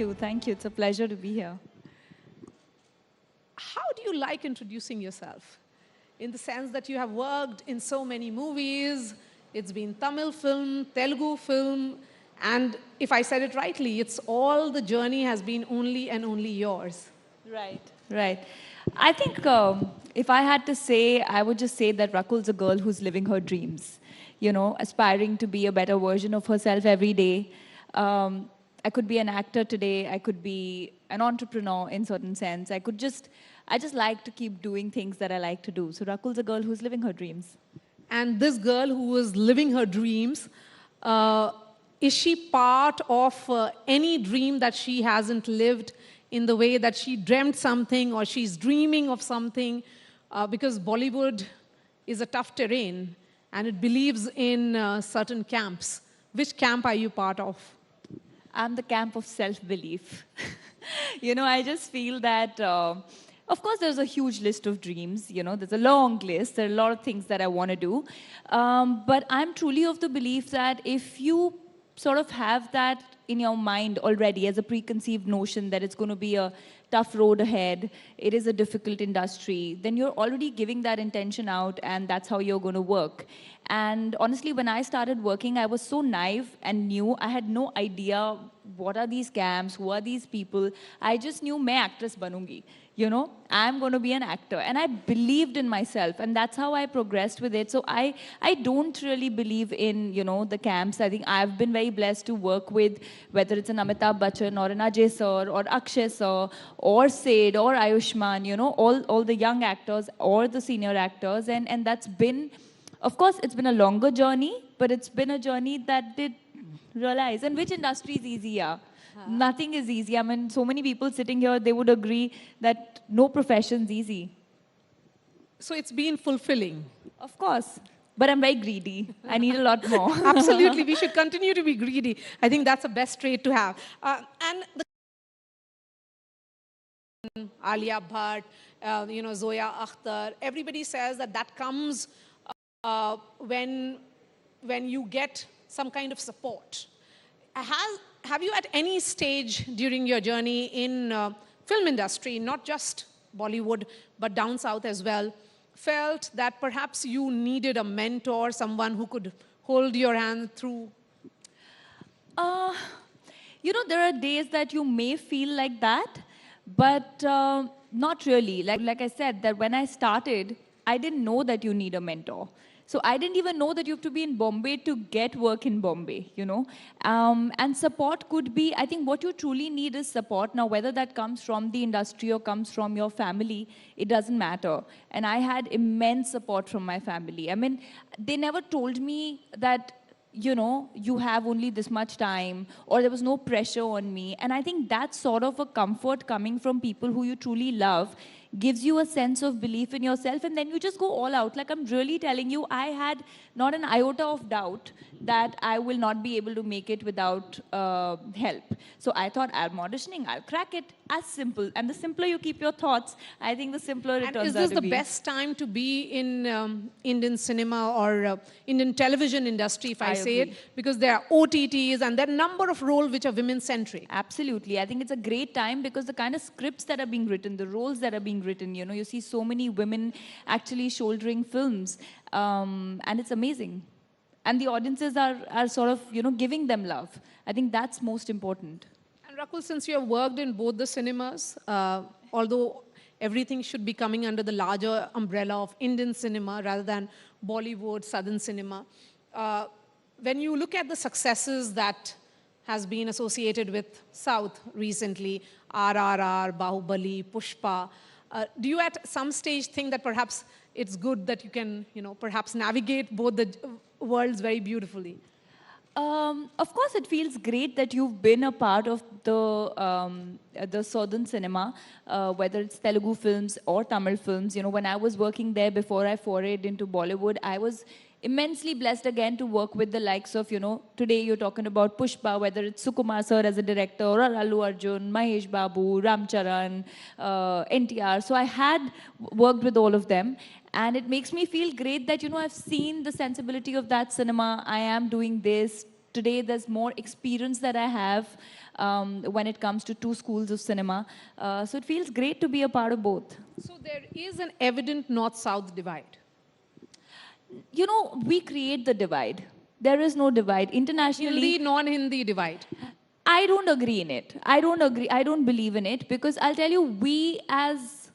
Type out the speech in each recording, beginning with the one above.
you. Thank you. It's a pleasure to be here. How do you like introducing yourself? In the sense that you have worked in so many movies, it's been Tamil film, Telugu film, and if I said it rightly, it's all the journey has been only and only yours. Right. Right. I think if I had to say, I would just say that Rakul's a girl who's living her dreams, aspiring to be a better version of herself every day. I could be an actor today. I could be an entrepreneur in certain sense. I just like to keep doing things that I like to do. So Rakul's a girl who's living her dreams. And this girl who is living her dreams, is she part of any dream that she hasn't lived in the way that she dreamt something or she's dreaming of something? Because Bollywood is a tough terrain and it believes in certain camps. Which camp are you part of? I'm the camp of self-belief. I just feel that, of course, there's a huge list of dreams. There's a long list. There are a lot of things that I want to do. But I'm truly of the belief that if you sort of have that in your mind already as a preconceived notion that it's going to be a tough road ahead, it is a difficult industry, then you're already giving that intention out and that's how you're going to work. And honestly, when I started working, I was so naive and new. I had no idea what are these camps, who are these people. I just knew main actress banungi. I'm going to be an actor. And I believed in myself. And that's how I progressed with it. So I don't really believe in, the camps. I think I've been very blessed to work with, whether it's an Amitabh Bachchan or an Ajay sir or Akshay sir or Sid or Ayushman, all the young actors or the senior actors. And that's been, of course, it's been a longer journey, but it's been a journey that did realize. And which industry is easier? Nothing is easy. I mean, so many people sitting here, they would agree that no profession's easy. So it's been fulfilling. Of course. But I'm very greedy. I need a lot more. Absolutely. We should continue to be greedy. I think that's the best trait to have. And Alia Bhatt, Zoya Akhtar, everybody says that comes when you get some kind of support. Have you at any stage during your journey in film industry, not just Bollywood, but down south as well, felt that perhaps you needed a mentor, someone who could hold your hand through? There are days that you may feel like that, but not really. Like I said, that when I started, I didn't know that you need a mentor. So I didn't even know that you have to be in Bombay to get work in Bombay, And support could be, I think what you truly need is support. Now, whether that comes from the industry or comes from your family, it doesn't matter. And I had immense support from my family. I mean, they never told me that, you have only this much time, or there was no pressure on me. And I think that's sort of a comfort coming from people who you truly love, gives you a sense of belief in yourself, and then you just go all out. Like, I'm really telling you, I had not an iota of doubt that I will not be able to make it without help. So I thought, I'm auditioning, I'll crack it. As simple. And the simpler you keep your thoughts, I think the simpler it turns out to be. And is this the best time to be in Indian cinema or Indian television industry, if I say it? Because there are OTTs and there are a number of roles which are women-centric. Absolutely. I think it's a great time because the kind of scripts that are being written, the roles that are being written, you see so many women actually shouldering films. And it's amazing. And the audiences are sort of, giving them love. I think that's most important. And Rakul, since you have worked in both the cinemas, although everything should be coming under the larger umbrella of Indian cinema rather than Bollywood, Southern cinema, when you look at the successes that has been associated with South recently, RRR, Bahubali, Pushpa, do you at some stage think that perhaps it's good that you can, perhaps navigate both the worlds very beautifully? Of course, it feels great that you've been a part of the southern cinema, whether it's Telugu films or Tamil films. When I was working there before I forayed into Bollywood, I was immensely blessed again to work with the likes of, today you're talking about Pushpa, whether it's Sukumar sir as a director or Allu Arjun, Mahesh Babu, Ram Charan, NTR. So I had worked with all of them. And it makes me feel great that, I've seen the sensibility of that cinema. I am doing this. Today, there's more experience that I have. when it comes to two schools of cinema. So it feels great to be a part of both. So there is an evident north-south divide. You know, we create the divide. There is no divide. Internationally, Hindi, non-Hindi divide. I don't agree in it. I don't agree. I don't believe in it because I'll tell you, we as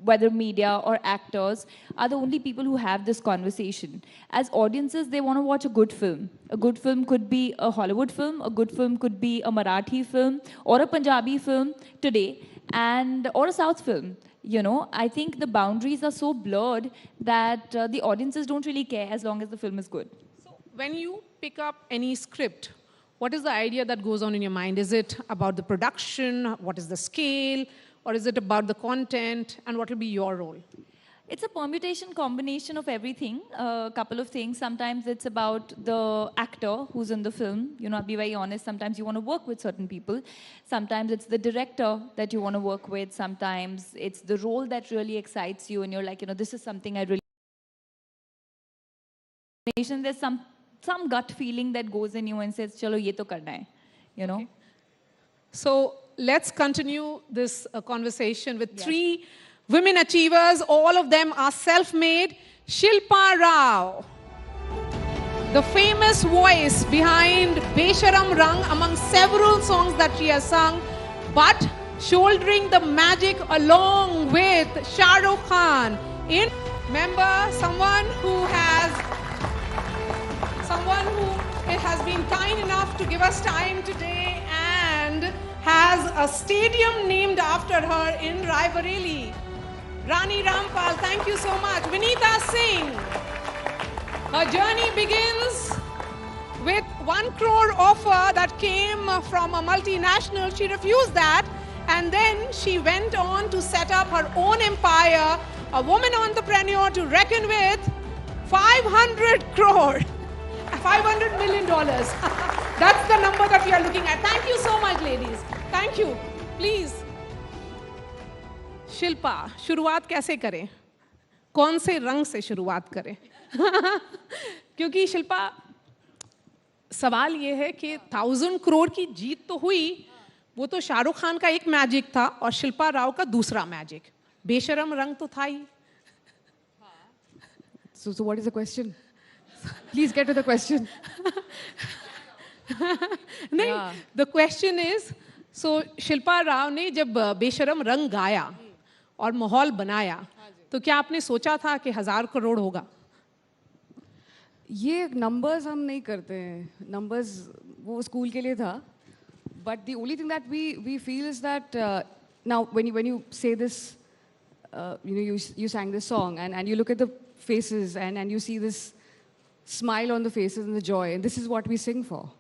whether media or actors are the only people who have this conversation. As audiences, they want to watch a good film. A good film could be a Hollywood film. A good film could be a Marathi film or a Punjabi film today, and or a South film. You know, I think the boundaries are so blurred that the audiences don't really care as long as the film is good. So when you pick up any script, what is the idea that goes on in your mind? Is it about the production? What is the scale? Or is it about the content? And what will be your role? It's a permutation combination of everything, a couple of things. Sometimes it's about the actor who's in the film. You know, I'll be very honest, sometimes you want to work with certain people. Sometimes it's the director that you want to work with. Sometimes it's the role that really excites you and you're like, you know, this is something I really... There's some gut feeling that goes in you and says, chalo, ye to karna hai, you know? Okay. So let's continue this conversation with three women achievers. All of them are self-made. Shilpa Rao, the famous voice behind Besharam Rang among several songs that she has sung, but shouldering the magic along with Shah Rukh Khan. Remember, someone who has been kind enough to give us time today and has a stadium named after her in Raebareli. Rani Rampal, thank you so much. Vinita Singh, her journey begins with 1 crore offer that came from a multinational. She refused that, and then she went on to set up her own empire, a woman entrepreneur to reckon with. 500 crore. $500 million. That's the number that we are looking at. Thank you so much, ladies. Thank you. Please. Shilpa, शुरुआत कैसे करें? कौन से रंग से शुरुआत करें? क्योंकि शिल्पा, सवाल ये है कि 1000 करोड़ की जीत तो हुई, वो तो शाहरुख खान का एक मैजिक था और शिल्पा राव का दूसरा मैजिक. बेशरम रंग तो था ही. So what is the question? Please get to the question. नहीं, the question is, so Shilpa Rao ने जब बेशरम रंग गाया और माहौल बनाया, तो क्या आपने सोचा था कि 1000 करोड़ होगा? ये numbers हम नहीं करते हैं. Numbers वो school के लिए था. But the only thing that we feel is that now when you say this, you sang this song and you look at the faces and you see this smile on the faces and the joy, and this is what we sing for.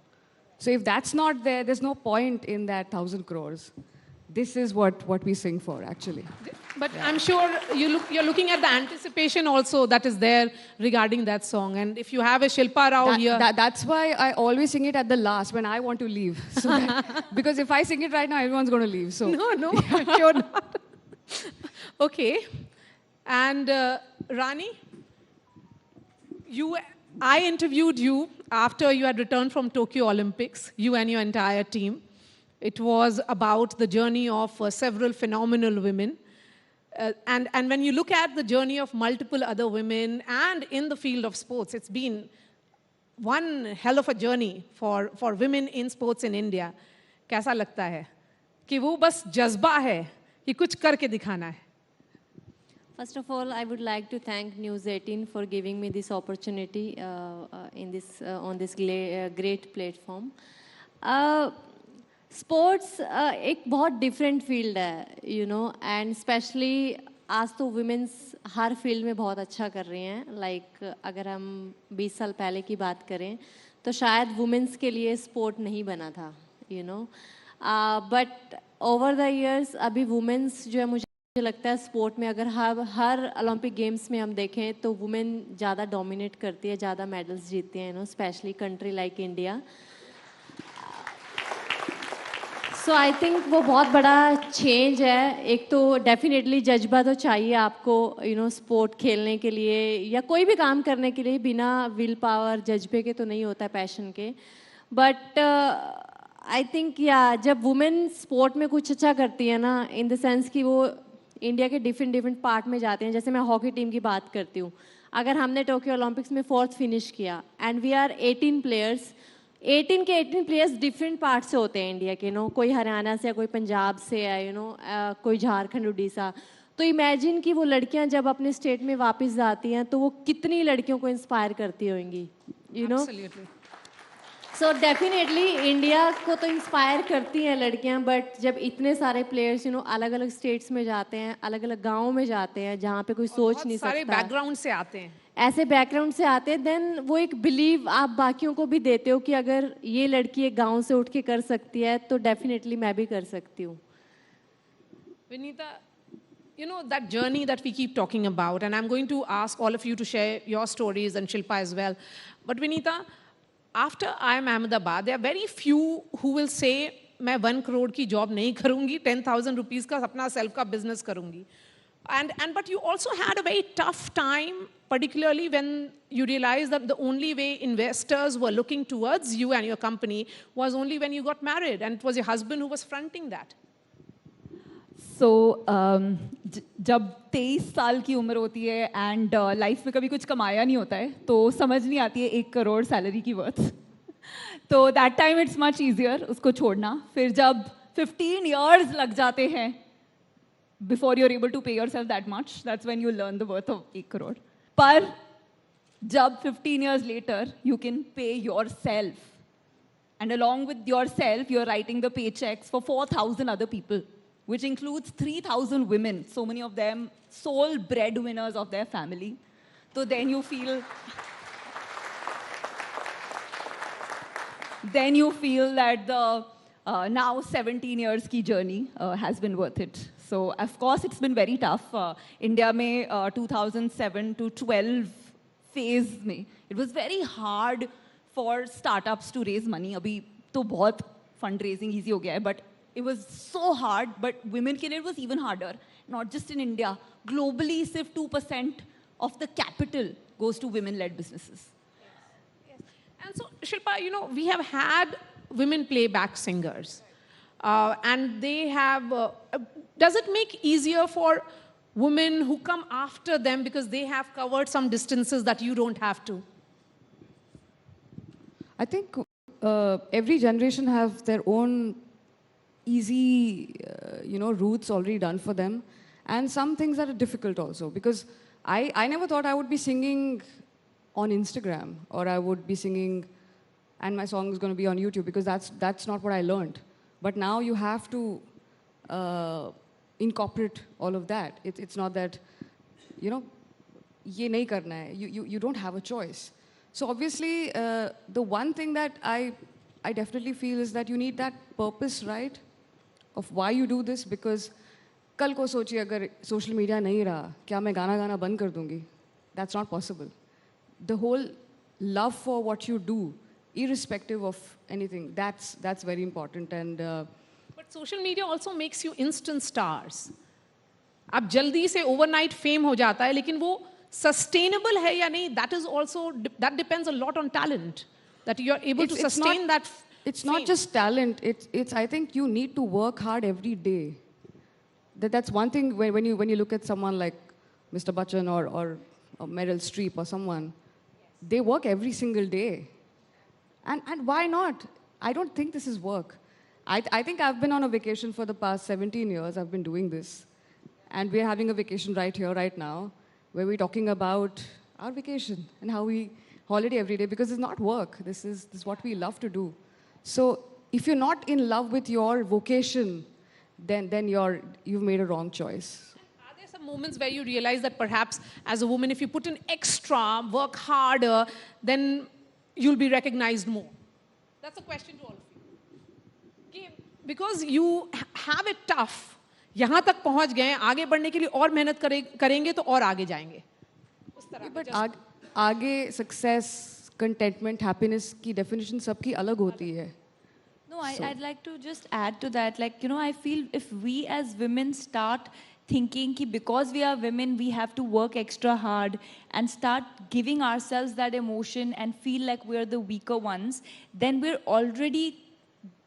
So if that's not there, there's no point in that 1000 crores. This is what we sing for, actually. But I'm sure you're looking at the anticipation also that is there regarding that song. And if you have a Shilpa Rao here... That's why I always sing it at the last, when I want to leave. So because if I sing it right now, everyone's going to leave. So. No, sure not. Okay. And Rani, I interviewed you after you had returned from Tokyo Olympics, you and your entire team. It was about the journey of several phenomenal women. And when you look at the journey of multiple other women and in the field of sports, it's been one hell of a journey for women in sports in India. कैसा लगता है कि वो बस जज्बा है कि कुछ करके दिखाना है? First of all, I would like to thank News18 for giving me this opportunity on this great platform. Sports एक बहुत different field है, and especially आज तो women's हर field में बहुत अच्छा कर रही हैं. Like अगर हम 20 साल पहले की बात करें, तो शायद women's के लिए sport नहीं बना था, But over the years, अभी women's जो है मुझे लगता है स्पोर्ट में अगर हर ओलंपिक गेम्स में हम देखें तो वुमेन ज़्यादा डोमिनेट करती है, ज़्यादा मेडल्स जीतती हैं, specially country like India. So I think वो बहुत बड़ा चेंज है. एक तो डेफिनेटली जज्बा तो चाहिए आपको स्पोर्ट खेलने के लिए या कोई भी काम करने के लिए. बिना विल पावर जज्बे के तो नहीं होता है, पैशन के. बट आई थिंक या जब वुमेन स्पोर्ट में कुछ अच्छा करती है ना, इन द सेंस कि वो इंडिया के डिफरेंट डिफरेंट पार्ट में जाते हैं, जैसे मैं हॉकी टीम की बात करती हूँ, अगर हमने टोक्यो ओलंपिक्स में 4th फिनिश किया एंड वी आर 18 प्लेयर्स, 18 के 18 प्लेयर्स डिफरेंट पार्ट से होते हैं इंडिया के, नो कोई हरियाणा से, कोई पंजाब से है, कोई झारखंड उड़ीसा, तो इमेजिन कि वो लड़कियां जब अपने स्टेट में वापस जाती हैं तो वो कितनी लड़कियों को इंस्पायर करती होंगी, Absolutely. सो डेफिनेटली इंडिया को तो इंस्पायर करती हैं लड़कियां, बट जब इतने सारे प्लेयर्स अलग अलग स्टेट्स में जाते हैं, अलग अलग गाँव में जाते हैं जहाँ पे कोई सोच नहीं सारे सकता, बैकग्राउंड से आते हैं, ऐसे बैकग्राउंड से आते हैं, देन वो एक बिलीव आप बाकियों को भी देते हो कि अगर ये लड़की एक गांव से उठ के कर सकती है तो डेफिनेटली मैं भी कर सकती हूँ. Vinita, that journey that we keep talking about, and I'm going to ask all of you to share your stories and Shilpa as well. But Vinita, after I'm Ahmedabad, there are very few who will say, मैं 1 crore की job नहीं करूँगी, 10,000 rupees का अपना self का business करूँगी. But you also had a very tough time, particularly when you realized that the only way investors were looking towards you and your company was only when you got married, and it was your husband who was fronting that. So, जब 23 साल की उम्र होती है and life में कभी कुछ कमाया नहीं होता है तो समझ नहीं आती है 1 करोड़ सैलरी की वर्थ. तो that time it's much easier उसको छोड़ना. फिर जब 15 years लग जाते हैं before you're able to pay yourself that much, that's when you learn the worth of 1 crore. पर जब 15 years later you can pay yourself, and along with yourself you're writing the paychecks for 4,000 other people, which includes 3,000 women, so many of them sole breadwinners of their family. So then you feel that the now 17 years ki journey has been worth it. So of course it's been very tough. India mein 2007 to 12 phase mein, it was very hard for startups to raise money. Abhi to bahut fundraising easy ho gaya hai, but it was so hard. But women ke liye it was even harder. Not just in India, globally, sirf 2% of the capital goes to women-led businesses. Yes. And so, Shilpa, we have had women playback singers. And they have, does it make easier for women who come after them because they have covered some distances that you don't have to? I think every generation have their own easy, routes already done for them. And some things that are difficult also. Because I never thought I would be singing on Instagram, or I would be singing and my song is going to be on YouTube, because that's not what I learned. But now you have to incorporate all of that. It's not that, ye nahi karna hai. You don't have a choice. So obviously, the one thing that I definitely feel is that you need that purpose, right? Of why you do this, because कल को सोचिए अगर social media नहीं रहा, क्या मैं गाना गाना बंद कर दूँगी? That's not possible. The whole love for what you do, irrespective of anything, that's very important. And but social media also makes you instant stars. आप जल्दी से overnight fame हो जाता है, लेकिन वो sustainable है या नहीं, that depends a lot on talent, that you are able to sustain that. It's not just talent. It's I think you need to work hard every day. That's one thing when you look at someone like Mr. Bachchan or Meryl Streep or someone, they work every single day. And why not? I don't think this is work. I think I've been on a vacation for the past 17 years. I've been doing this. And we're having a vacation right here, right now, where we're talking about our vacation and how we holiday every day, because it's not work. This is what we love to do. So if you're not in love with your vocation, then you've made a wrong choice. Are there some moments where you realize that perhaps as a woman, if you put in extra, work harder, then you'll be recognized more? That's a question to all of you. Okay, because you have it tough, यहाँ तक पहुँच गए, आगे बढ़ने के लिए और मेहनत करेंगे तो और आगे जाएंगे. But आगे success, contentment, happiness की definition सबकी अलग होती है. No, I'd like to just add to that. I feel if we as women start thinking that because we are women, we have to work extra hard and start giving ourselves that emotion and feel like we're the weaker ones, then we're already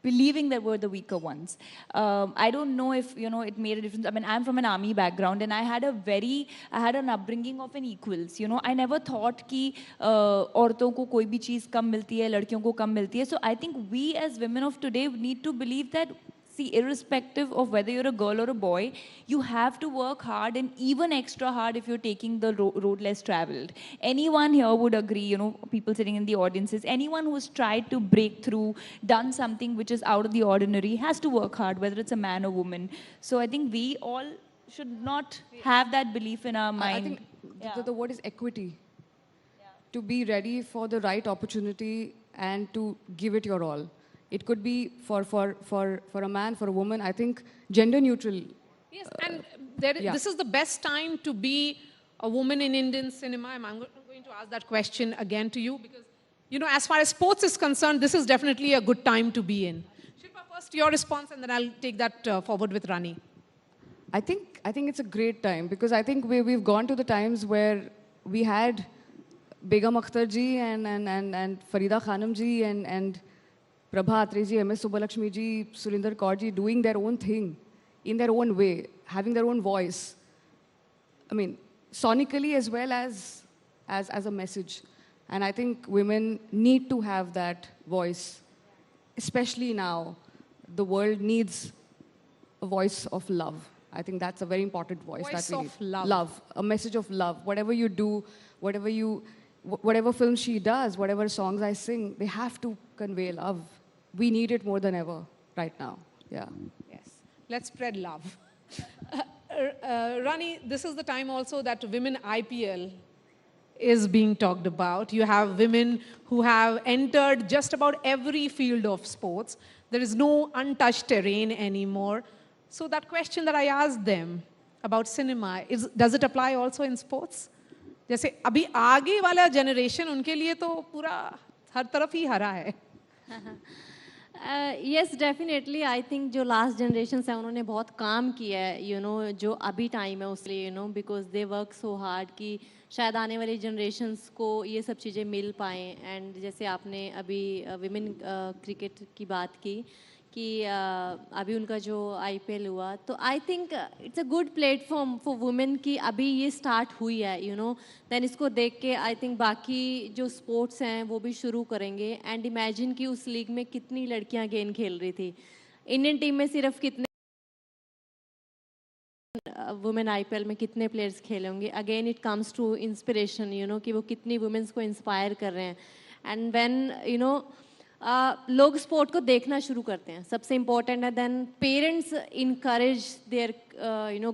believing that we're the weaker ones. I don't know if, it made a difference. I mean, I'm from an army background, and I had an upbringing of an equals. I never thought कि औरतों को कोई भी चीज़ कम मिलती है, लड़कियों को कम मिलती है. So I think we as women of today need to believe that, see, irrespective of whether you're a girl or a boy, you have to work hard, and even extra hard if you're taking the road less traveled. Anyone here would agree, people sitting in the audiences, anyone who's tried to break through, done something which is out of the ordinary, has to work hard, whether it's a man or woman. So I think we all should not have that belief in our mind. I think the word is equity. To be ready for the right opportunity and to give it your all. It could be for a man, for a woman. I think gender neutral. Yes, and this is the best time to be a woman in Indian cinema. I'm going to ask that question again to you because, as far as sports is concerned, this is definitely a good time to be in. Shilpa, first your response, and then I'll take that forward with Rani. I think it's a great time because I think we've gone to the times where we had Begum Akhtar ji and Farida Khanum ji and Prabha Atre ji, MS Subbulakshmi ji, Surinder Kaur ji doing their own thing in their own way, having their own voice. I mean, sonically as well as a message. And I think women need to have that voice, especially now. The world needs a voice of love. I think that's a very important voice that we need. Voice of love. Love, a message of love. Whatever you do, whatever film she does, whatever songs I sing, they have to convey love. We need it more than ever right now. Yeah. Yes. Let's spread love. Rani, this is the time also that women IPL is being talked about. You have women who have entered just about every field of sports. There is no untouched terrain anymore. So that question that I asked them about cinema, does it apply also in sports? जैसे अभी आगे वाला generation उनके लिए तो पूरा हर तरफ ही हरा है. Yes, definitely. I think जो last generations हैं उन्होंने बहुत काम किया है, जो अभी टाइम है उस लिए, because they work so hard कि शायद आने वाली generations को ये सब चीज़ें मिल पाएँ. And जैसे आपने अभी women cricket की बात की कि अभी उनका जो IPL हुआ, तो I think it's a good platform for women कि अभी ये स्टार्ट हुई है, देन इसको देख के आई थिंक बाकी जो स्पोर्ट्स हैं वो भी शुरू करेंगे. एंड इमेजिन कि उस लीग में कितनी लड़कियां गेम खेल रही थी. इंडियन टीम में सिर्फ कितने वुमेन IPL में कितने प्लेयर्स खेले होंगे. Again it comes to inspiration, कि वो कितनी वुमेन्स को इंस्पायर कर रहे हैं. एंड व्हेन लोग स्पोर्ट को देखना शुरू करते हैं, सबसे इम्पोर्टेंट है. Then parents encourage their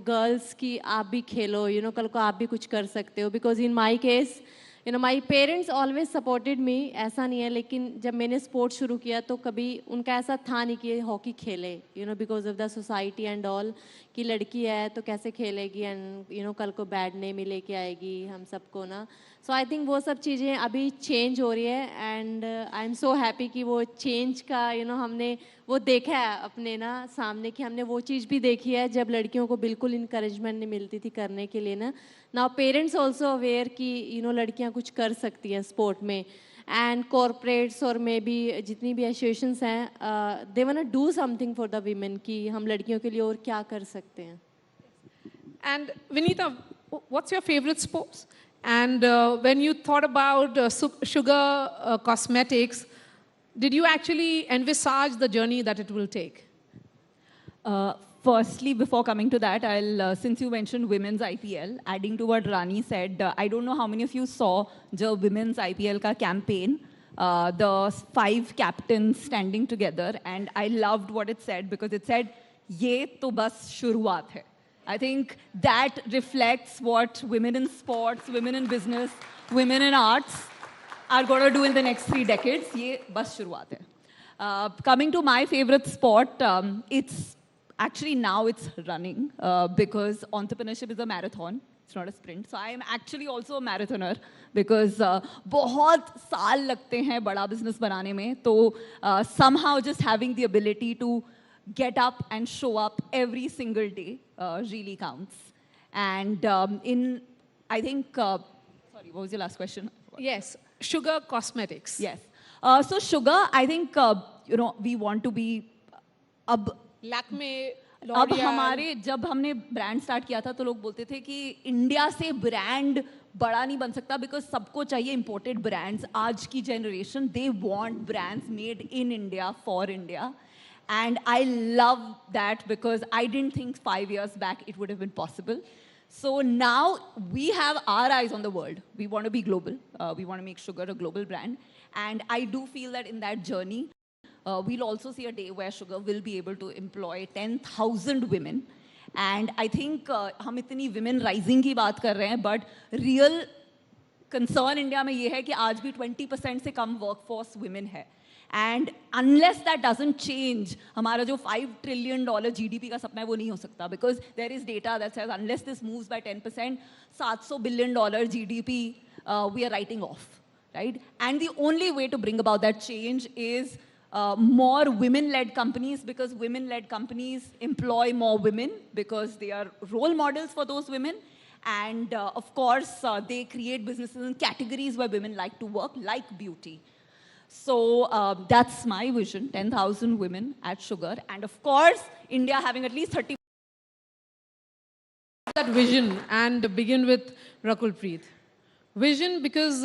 girls कि आप भी खेलो, कल को आप भी कुछ कर सकते हो. Because in my case my parents always supported me, ऐसा नहीं है. लेकिन जब मैंने स्पोर्ट शुरू किया तो कभी उनका ऐसा था नहीं कि हॉकी खेले, because of the society and all, कि लड़की है तो कैसे खेलेगी एंड कल को बैड नेम ही लेके आएगी हम सबको ना. सो आई थिंक वो सब चीज़ें अभी चेंज हो रही है. And I am so happy कि वो चेंज का हमने वो देखा है अपने ना सामने, कि हमने वो चीज़ भी देखी है जब लड़कियों को बिल्कुल इंकरेजमेंट नहीं मिलती थी करने के लिए ना. नाउ पेरेंट्स ऑल्सो अवेयर कि लड़कियां कुछ कर सकती हैं स्पोर्ट में. एंड कॉरपोरेट्स और मे बी जितनी भी एसोसिएशंस हैं, they want to do something for the women, कि हम लड़कियों के लिए और क्या कर सकते हैं. And Vinita, what's your favourite sports? And when you thought about Sugar Cosmetics, did you actually envisage the journey that it will take? Firstly, before coming to that, since you mentioned women's IPL, adding to what Rani said, I don't know how many of you saw the women's IPL ka campaign, the 5 captains standing together, and I loved what it said because it said, "Ye to bas shuruaat hai." I think that reflects what women in sports, women in business, women in arts are going to do in the next 3 decades. Ye bas shuruaat hai. Coming to my favorite sport, it's actually now it's running because entrepreneurship is a marathon. It's not a sprint. So I am actually also a marathoner because बहुत साल लगते हैं बड़ा business बनाने में. तो somehow just having the ability to get up and show up every single day really counts. And I think, sorry, what was your last question? Yes, Sugar Cosmetics. Yes. So Sugar, I think, we want to be अब Lakme, अब L'Oreal. हमारे जब हमने brand start किया था तो लोग बोलते थे कि इंडिया से ब्रांड बड़ा नहीं बन सकता बिकॉज सबको चाहिए इंपोर्टेड ब्रांड्स. आज की generation they want brands made in India for India. And I love that because I didn't think 5 years back it would have been possible. So now we have our eyes on the world. We want to be global. We want to make sugar a global brand. And I do feel that in that journey, we'll also see a day where sugar will be able to employ 10,000 women. And I think हम इतनी women rising की बात कर रहे हैं, but real concern India में ये है कि आज भी 20% से कम workforce women है. And unless that doesn't change, हमारा जो $5 trillion GDP का सपना है वो नहीं हो सकता because there is data that says unless this moves by 10%, $700 billion GDP we are writing off, right? And the only way to bring about that change is more women-led companies because women-led companies employ more women because they are role models for those women. And of course, they create businesses in categories where women like to work, like beauty. So that's my vision, 10,000 women at Sugar. And of course, India having at least 30. That vision and begin with Rakulpreet. Vision because,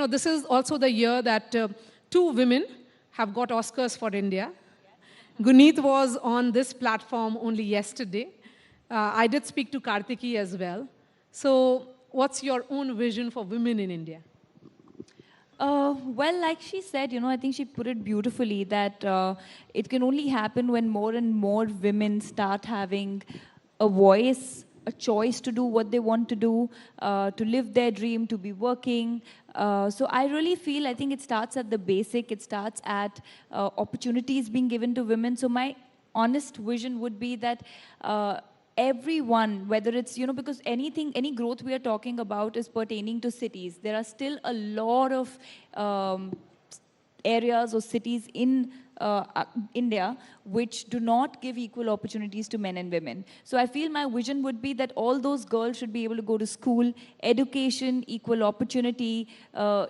this is also the year that 2 women have got Oscars for India. Guneet was on this platform only yesterday. I did speak to Kartiki as well. So what's your own vision for women in India? Well, like she said, I think she put it beautifully that it can only happen when more and more women start having a voice, a choice to do what they want to do, to live their dream, to be working. So I really feel, I think it starts at the basic. It starts at opportunities being given to women. So my honest vision would be that everyone, whether it's, because any growth we are talking about is pertaining to cities. There are still a lot of areas or cities in India which do not give equal opportunities to men and women. So I feel my vision would be that all those girls should be able to go to school, education, equal opportunity,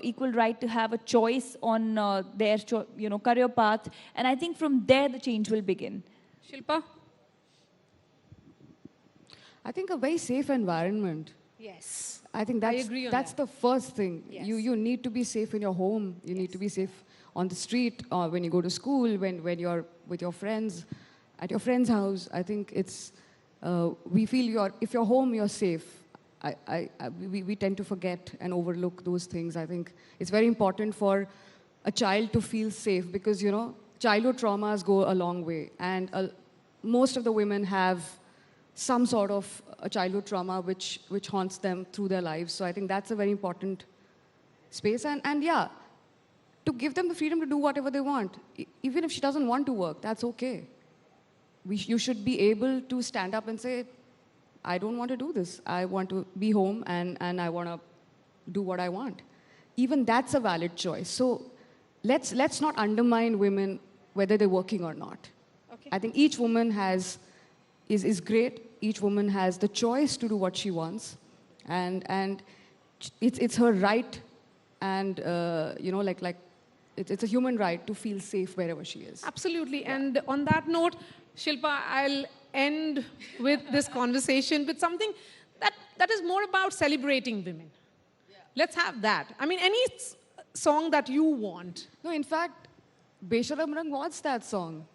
equal right to have a choice on their career path. And I think from there the change will begin. Shilpa? I think a very safe environment. Yes. I think I agree on that's that. the first thing. Yes. You need to be safe in your home. You need to be safe on the street, or when you go to school, when you're with your friends, at your friend's house. I think it's, we feel if you're home, you're safe. We tend to forget and overlook those things. I think it's very important for a child to feel safe because, childhood traumas go a long way. And most of the women have some sort of a childhood trauma which haunts them through their lives. So I think that's a very important space. And yeah, to give them the freedom to do whatever they want. Even if she doesn't want to work, that's okay. You should be able to stand up and say, I don't want to do this. I want to be home and I want to do what I want. Even that's a valid choice. So let's not undermine women whether they're working or not. Okay. I think each woman is great. Each woman has the choice to do what she wants, and it's her right, and it's a human right to feel safe wherever she is. Absolutely. Yeah. And on that note, Shilpa, I'll end with this conversation with something that is more about celebrating women. Yeah. Let's have that. I mean, any song that you want. No, in fact, Besharam Rang was that song.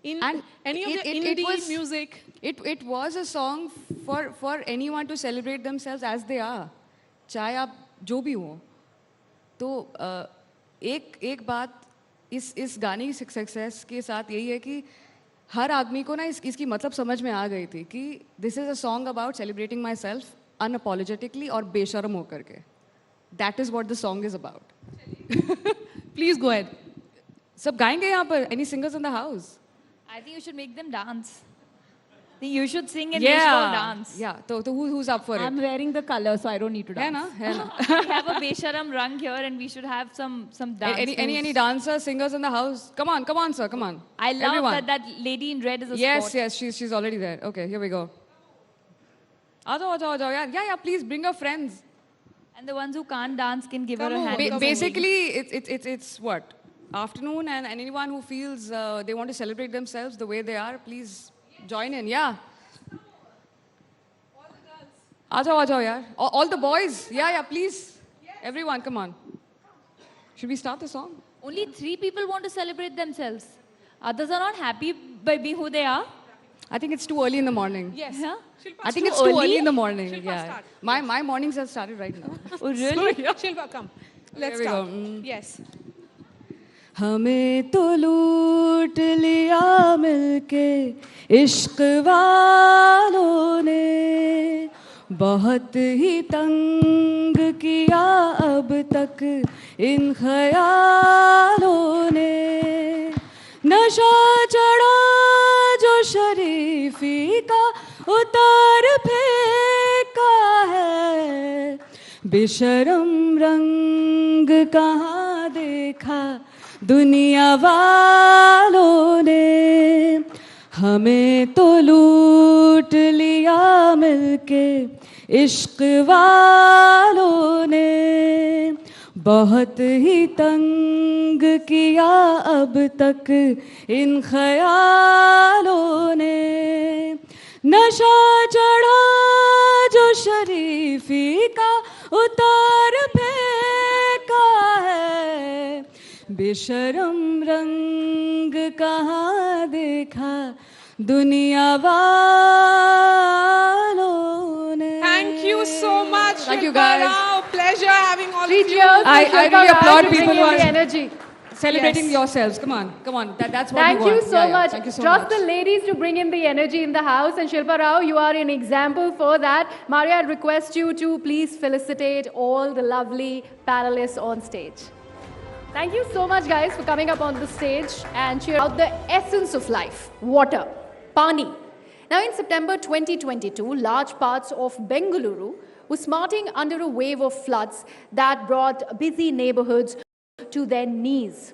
And any of the indie music? It was a song for anyone to celebrate themselves as they are. चाहे आप जो भी हो. तो एक बात इस गाने की सक्सेस के साथ यही है कि हर आदमी को ना इसकी मतलब समझ में आ गई थी कि this is a song about celebrating myself unapologetically और बेशर्म होकर के. That is what the song is about. Please go ahead. सब गाएंगे यहाँ पर. Any singers in the house? I think you should make them dance. I think you should sing and we should all dance. Yeah. So who's up for it? I'm wearing the color, so I don't need to dance. है ना? We have a Besharam Rang here and we should have some dance. Any dancers, singers in the house? Come on, sir, come on. I love Everyone. that lady in red is a Yes, sport. yes, she's already there. Okay, here we go. Aaj, yeah, please bring your friends. And the ones who can't dance can give her a hand. Basically, it's what? afternoon, and anyone who feels they want to celebrate themselves the way they are, please join in. Yeah. Aa jao, yaar. All the boys. Yeah, please. Everyone, come on. Should we start the song? Only 3 people want to celebrate themselves. Others are not happy by being who they are. I think it's too early in the morning. Yes. Yeah? Shilpa, I think too it's too early early? in the morning. Shilpa, Yeah. start. My mornings have started right now. Oh, really? Shilpa, come. Let's Here we start. go. Yes. हमें तो लूट लिया मिलके इश्क वालों ने, बहुत ही तंग किया अब तक इन ख्यालों ने, नशा चढ़ा जो शरीफी का उतार फेंका है, बेशरम रंग कहाँ देखा दुनिया वालों ने, हमें तो लूट लिया मिलके इश्क वालों ने, बहुत ही तंग किया अब तक इन ख्यालों ने, नशा चढ़ा जो शरीफी का उतार फेंका है, बेशरम रंग कहाँ देखा दुनिया वालों ने. Thank you so much. Thank you, Shilpa guys. Rao. Pleasure having all of Three you. cheers. I really applaud people who the are energy. celebrating Yes. yourselves. Come on. That's what Thank we you want. so Yeah, yeah. much. Thank you so Trust much. the ladies to bring in the energy in the house. And Shilpa Rao, you are an example for that. Maria, I'd request you to please felicitate all the lovely panelists on stage. Thank you so much, guys, for coming up on the stage and cheer out the essence of life, water, pani. Now, in September 2022, large parts of Bengaluru were smarting under a wave of floods that brought busy neighborhoods to their knees.